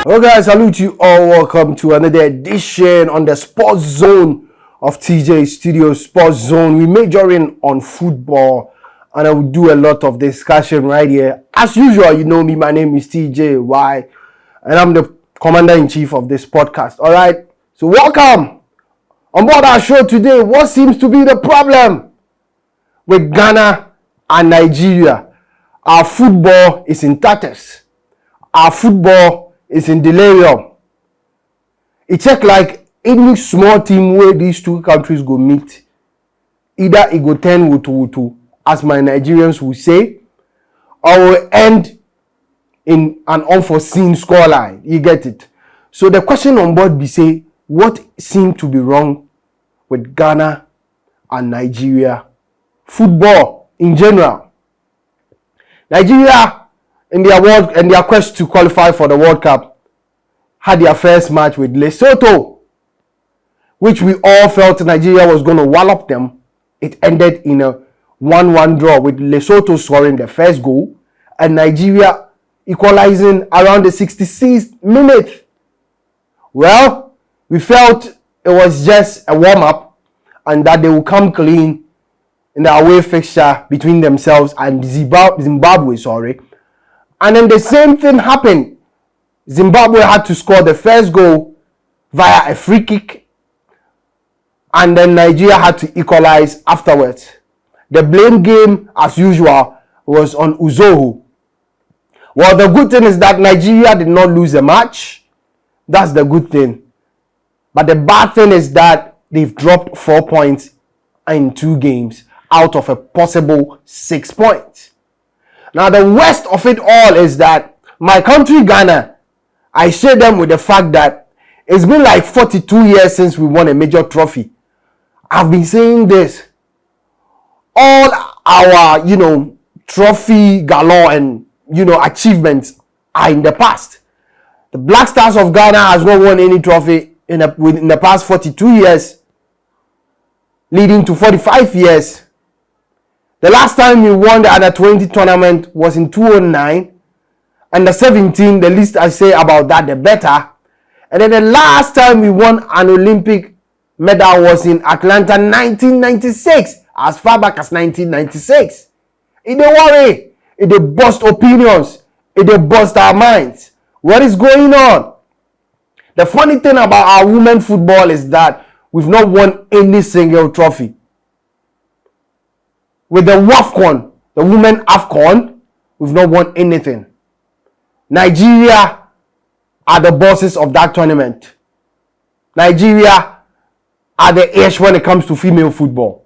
Okay, I salute you all. Welcome to another edition on the Sports Zone of TJ Studio Sports Zone. We majoring on football and I will do a lot of discussion right here. As usual, you know me, my name is TJY and I'm the commander-in-chief of this podcast. All right, so welcome on board our show today. What seems to be the problem with Ghana and Nigeria? Our football is in tatters. Our football is in delirium. It check like any small team where these two countries go meet. Either it go turn wutu, as my Nigerians will say, or will end in an unforeseen scoreline. You get it? So the question on board be say, what seemed to be wrong with Ghana and Nigeria football in general? Nigeria in their quest to qualify for the World Cup had their first match with Lesotho, which we all felt Nigeria was going to wallop them. It ended in a 1-1 draw with Lesotho scoring the first goal and Nigeria equalizing around the 66th minute. Well, we felt it was just a warm-up and that they will come clean in the away fixture between themselves and Zimbabwe. And then the same thing happened. Zimbabwe had to score the first goal via a free kick. And then Nigeria had to equalize afterwards. The blame game, as usual, was on Uzoho. Well, the good thing is that Nigeria did not lose the match. That's the good thing. But the bad thing is that they've dropped 4 points in 2 games out of a possible 6 points. Now, the worst of it all is that my country, Ghana, I share them with the fact that it's been like 42 years since we won a major trophy. I've been saying this. All our, trophy galore and, achievements are in the past. The Black Stars of Ghana has not won any trophy in the past 42 years, leading to 45 years. The last time we won the Under-20 tournament was in 2009. And the 17, the least I say about that, the better. And then the last time we won an Olympic medal was in Atlanta 1996. As far back as 1996. It don't worry. It dey bust opinions. It dey bust our minds. What is going on? The funny thing about our women football is that we've not won any single trophy. With the WAFCON, the women AFCON, we've not won anything. Nigeria are the bosses of that tournament. Nigeria are the edge when it comes to female football.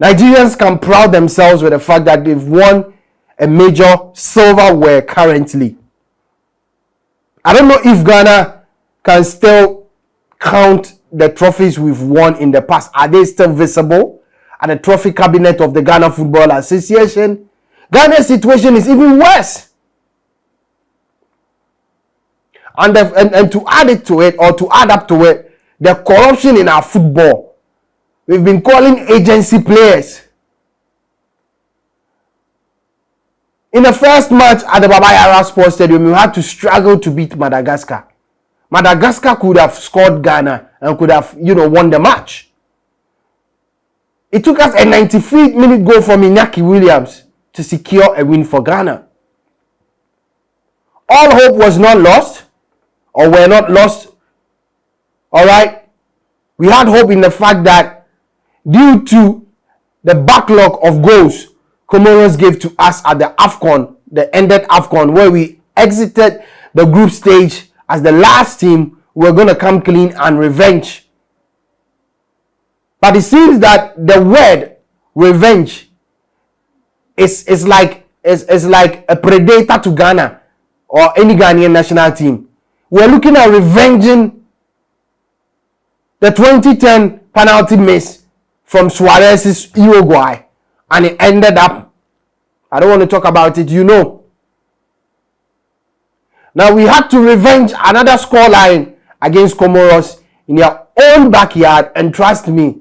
Nigerians can proud themselves with the fact that they've won a major silverware currently. I don't know if Ghana can still count the trophies we've won in the past. Are they still visible at the trophy cabinet of the Ghana Football Association? Ghana's situation is even worse. And to add up to it, the corruption in our football. We've been calling agency players. In the first match at the Baba Yara Sports Stadium, we had to struggle to beat Madagascar. Madagascar could have scored Ghana and could have, won the match. It took us a 93-minute goal from Iñaki Williams to secure a win for Ghana. All hope was not lost, or were not lost. All right? We had hope in the fact that due to the backlog of goals Comoros gave to us at the AFCON, the ended AFCON, where we exited the group stage as the last team, we're going to come clean and revenge. But it seems that the word revenge is like a predator to Ghana or any Ghanaian national team. We're looking at revenging the 2010 penalty miss from Suarez's Uruguay, and it ended up, I don't want to talk about it, Now we had to revenge another scoreline against Comoros in their own backyard, and trust me,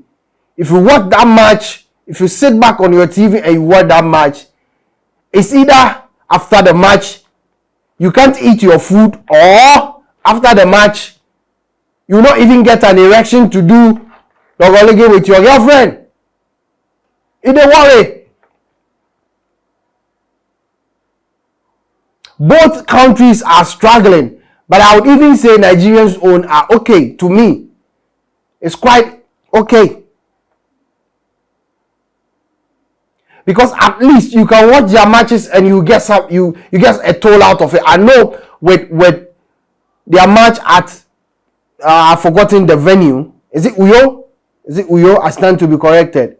if you watch that match, if you sit back on your TV and you watch that match, it's either after the match you can't eat your food, or after the match, you will not even get an erection to do logolege with your girlfriend. It don't worry. Both countries are struggling, but I would even say Nigerians' own are okay. To me, it's quite okay. Because at least you can watch their matches and you get some, you get a toll out of it. I know with their match at I've forgotten the venue. Is it Uyo? Is it Uyo? I stand to be corrected.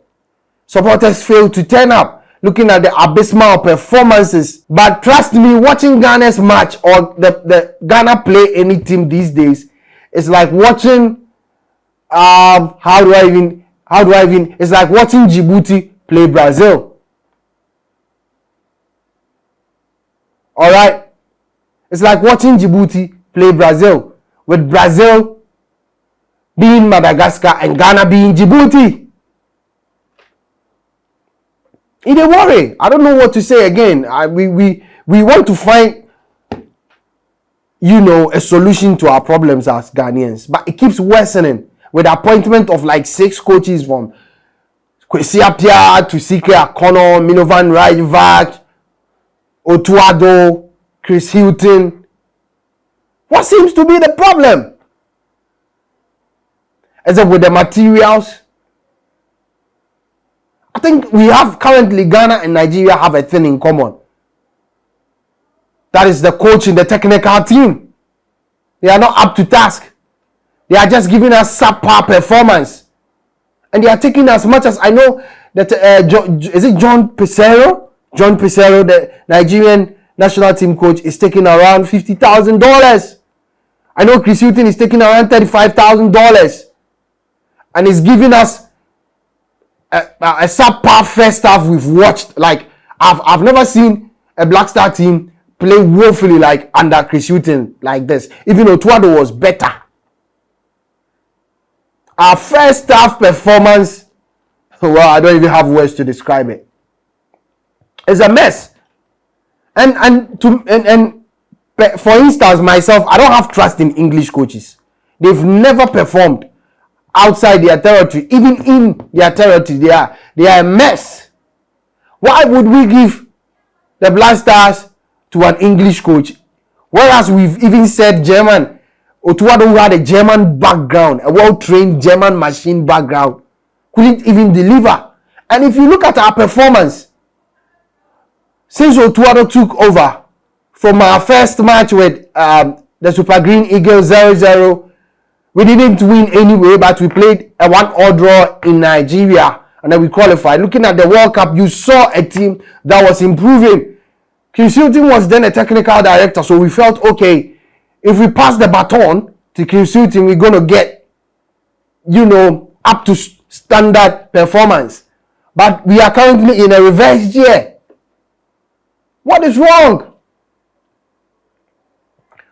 Supporters failed to turn up, looking at the abysmal performances. But trust me, watching Ghana's match or the Ghana play any team these days, it's like watching how do I even it's like watching Djibouti play Brazil. All right, it's like watching Djibouti play Brazil, with Brazil being Madagascar and Ghana being Djibouti. It don't worry. I don't know what to say again. We want to find, a solution to our problems as Ghanaians, but it keeps worsening with the appointment of like 6 coaches from Kwesi Appiah to Sike Akono, Minovan Rajvac, Otuado, Chris Hilton. What seems to be the problem? Is it with the materials? I think we have currently, Ghana and Nigeria have a thing in common. That is the coach in the technical team. They are not up to task. They are just giving us subpar performance. And they are taking as much as I know that, is it John Pesero? John Pesero, the Nigerian national team coach, is taking around $50,000. I know Chris Hilton is taking around $35,000. And is giving us a subpar first half we've watched. Like, I've never seen a Black Star team play woefully like under Chris Hilton like this. Even Otuado was better. Our first half performance, well, I don't even have words to describe it. It's a mess. And for instance, myself, I don't have trust in English coaches. They've never performed outside their territory. Even in their territory, they are a mess. Why would we give the Black Stars to an English coach? Whereas we've even said German. Otuado, who had a German background, a well-trained German machine background, couldn't even deliver. And if you look at our performance, since Otuado took over from our first match with the Super Green Eagles 0-0, we didn't win anyway, but we played a 1-1 draw in Nigeria, and then we qualified. Looking at the World Cup, you saw a team that was improving. Chris Hilton was then a technical director, so we felt, okay, if we pass the baton to Chris Hilton, we're going to get, up to standard performance. But we are currently in a reverse year. What is wrong?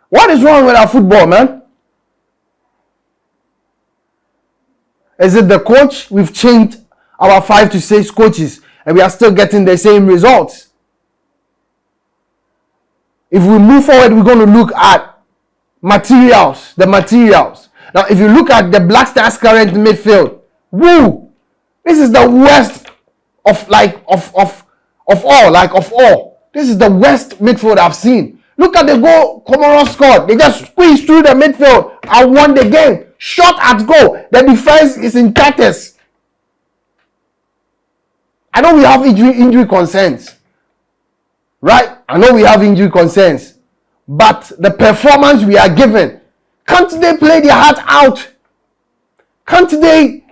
What is wrong with our football, man? Is it the coach? We've changed our 5 to 6 coaches and we are still getting the same results. If we move forward, we're going to look at materials, the materials. Now, if you look at the Black Stars' current midfield, woo! This is the worst of all. This is the worst midfield I've seen. Look at the goal Comoros scored. They just squeezed through the midfield and won the game. Shot at goal. The defense is in tatters. I know we have injury concerns. Right? I know we have injury concerns. But the performance we are given, can't they play their heart out? Can't they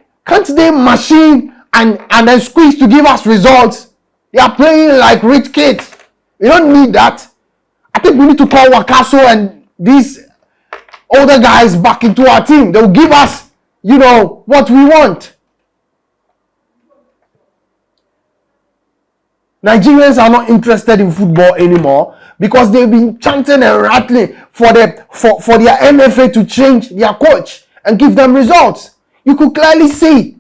machine and then squeeze to give us results? They are playing like rich kids. We don't need that. I think we need to call Wakaso and these older guys back into our team. They'll give us, what we want. Nigerians are not interested in football anymore because they've been chanting and rattling for their MFA to change their coach and give them results. You could clearly see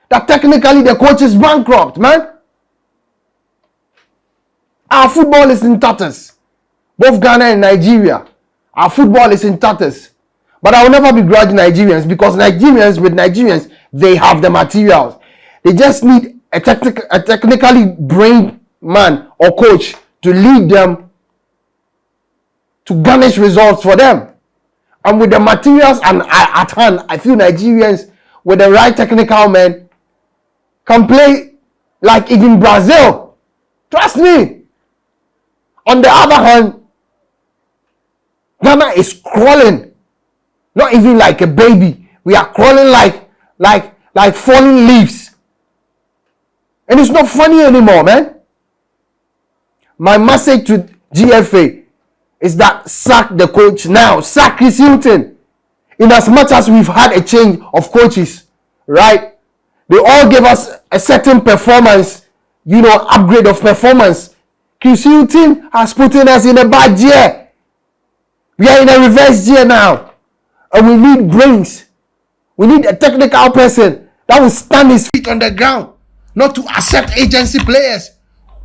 that technically the coach is bankrupt, man. Our football is in tatters. Both Ghana and Nigeria. Our football is in tatters. But I will never begrudge Nigerians, because Nigerians, they have the materials. They just need a technically brained man or coach to lead them to garnish results for them. And with the materials at hand, I feel Nigerians with the right technical men can play like even Brazil. Trust me. On the other hand, Ghana is crawling. Not even like a baby. We are crawling like falling leaves. And it's not funny anymore, man. My message to GFA is that sack the coach now. Sack Chris Hilton. In as much as we've had a change of coaches, right? They all gave us a certain performance, upgrade of performance. Chris Hilton has put us in a bad year. We are in a reverse year now. And we need brains. We need a technical person that will stand his feet on the ground, not to accept agency players.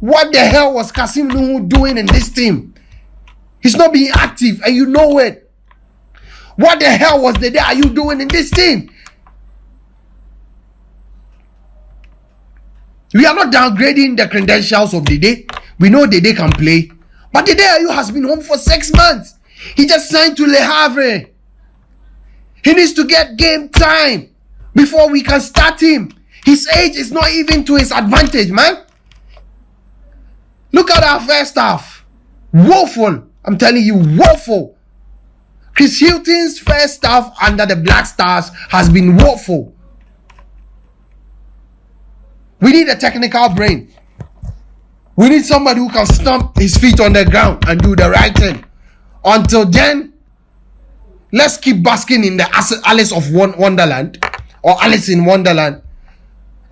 What the hell was Kasim Nuhu doing in this team? He's not being active, and you know it. What the hell was the are you doing in this team? We are not downgrading the credentials of Dede. We know Dede can play. But Dede Ayew has been home for 6 months. He just signed to Le Havre. He needs to get game time before we can start him. His age is not even to his advantage, man. Look at our first half. Woeful. I'm telling you, woeful. Chris Hilton's first half under the Black Stars has been woeful. We need a technical brain. We need somebody who can stomp his feet on the ground and do the right thing. Until then, let's keep basking in the Alice of Wonderland, or Alice in Wonderland,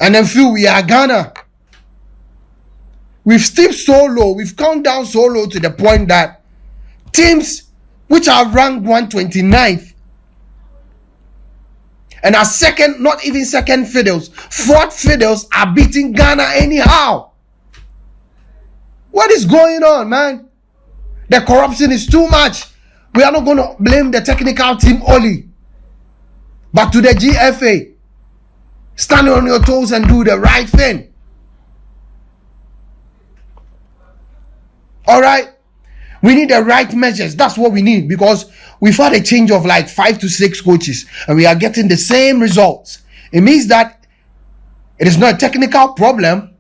and then feel we are Ghana. We've stepped so low, we've come down so low to the point that teams which are ranked 129th and are second, not even second fiddles, fourth fiddles are beating Ghana anyhow. What is going on, man? The corruption is too much. We are not going to blame the technical team only, but to the GFA, stand on your toes and do the right thing. All right, we need the right measures. That's what we need, because we've had a change of like 5 to 6 coaches and we are getting the same results. It means that it is not a technical problem,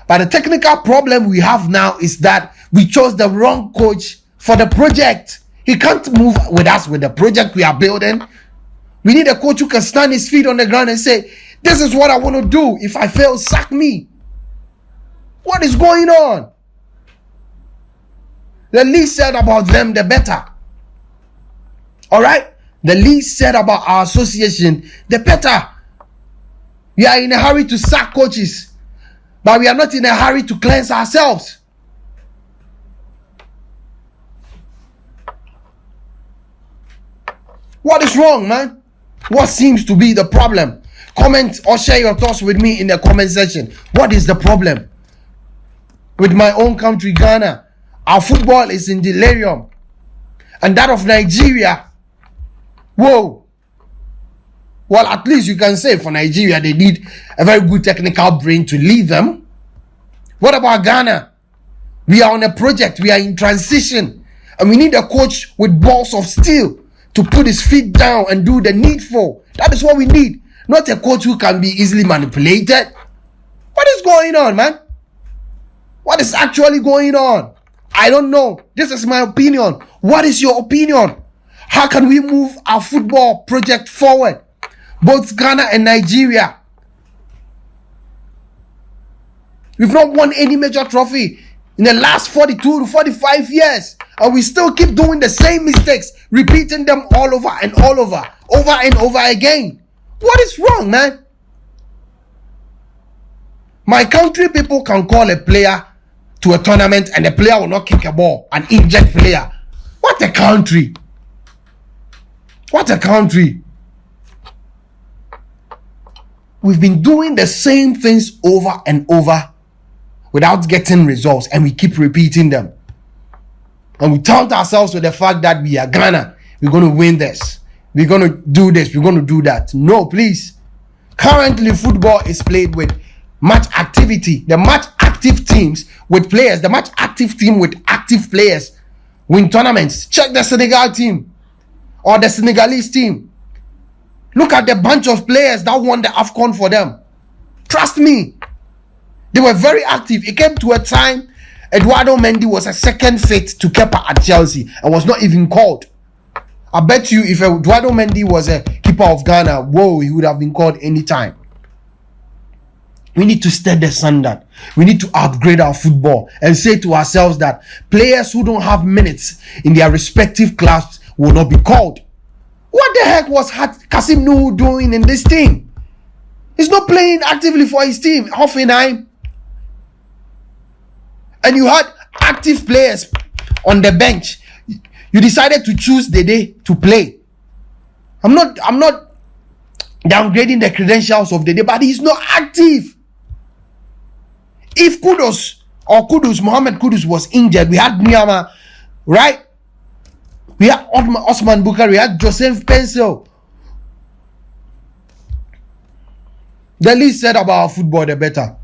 but the technical problem we have now is that we chose the wrong coach for the project. He can't move with us with the project we are building. We need a coach who can stand his feet on the ground and say, this is what I want to do. If I fail, sack me. What is going on? The least said about them, the better. All right? The least said about our association, the better. We are in a hurry to sack coaches, but we are not in a hurry to cleanse ourselves. What is wrong, man? What seems to be the problem? Comment or share your thoughts with me in the comment section. What is the problem with my own country, Ghana? Our football is in delirium, and that of Nigeria, whoa. Well, at least you can say for Nigeria, they need a very good technical brain to lead them. What about Ghana? We are on a project, we are in transition, and we need a coach with balls of steel to put his feet down and do the needful. That is what we need. Not a coach who can be easily manipulated. What is going on, man? What is actually going on? I don't know. This is my opinion. What is your opinion? How can we move our football project forward? Both Ghana and Nigeria. We've not won any major trophy in the last 42 to 45 years. And we still keep doing the same mistakes, repeating them all over and over and over again. What is wrong, man? My country people can call a player to a tournament and the player will not kick a ball, an injured player. What a country. What a country. We've been doing the same things over and over without getting results, and we keep repeating them. And we taunt ourselves with the fact that we are Ghana. We're going to win this. We're going to do this. We're going to do that. No, please. Currently, football is played with match activity. The match active teams with players, the match active team with active players win tournaments. Check the Senegal team or the Senegalese team. Look at the bunch of players that won the AFCON for them. Trust me. They were very active. It came to a time Eduardo Mendy was a second fit to Kepa at Chelsea and was not even called. I bet you if Eduardo Mendy was a keeper of Ghana, whoa, he would have been called anytime. We need to set the standard. We need to upgrade our football and say to ourselves that players who don't have minutes in their respective clubs will not be called. What the heck was Kasim Nuhu doing in this team? He's not playing actively for his team. Hoffenheim. And you had active players on the bench. You decided to choose the day to play. I'm not downgrading the credentials of the day, but he's not active. If Mohamed Kudus was injured, we had Miyama, right? We had Osman Bukari, we had Joseph Pencil. The least said about our football, the better.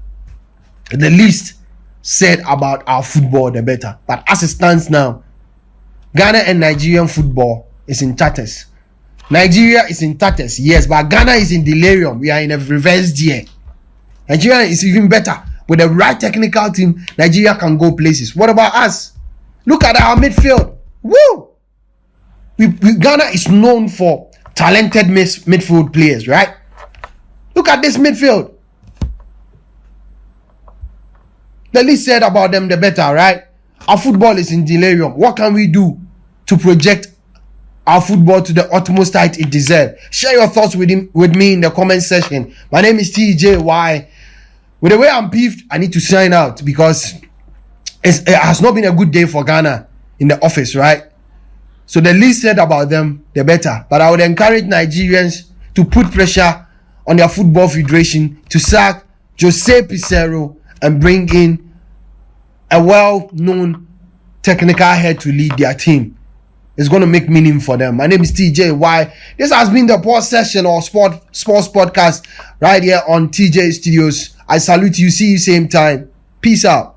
The least said about our football, the better. But as it stands now, Ghana and Nigerian football is in tatters. Nigeria is in tatters, yes, but Ghana is in delirium. We are in a reverse gear. Nigeria is even better. With the right technical team, Nigeria can go places. What about us? Look at our midfield. Woo! Ghana is known for talented midfield players, right? Look at this midfield. The least said about them, the better, right? Our football is in delirium. What can we do to project our football to the utmost height it deserves? Share your thoughts with me in the comment section. My name is TJY. With the way I'm peeved, I need to sign out because it has not been a good day for Ghana in the office, right? So the least said about them, the better. But I would encourage Nigerians to put pressure on their football federation to sack Jose Pizarro and bring in a well-known technical head to lead their team. It's going to make meaning for them. My name is TJY. This has been the Pause Session or Sports Podcast right here on TJ Studios. I salute you. See you same time. Peace out.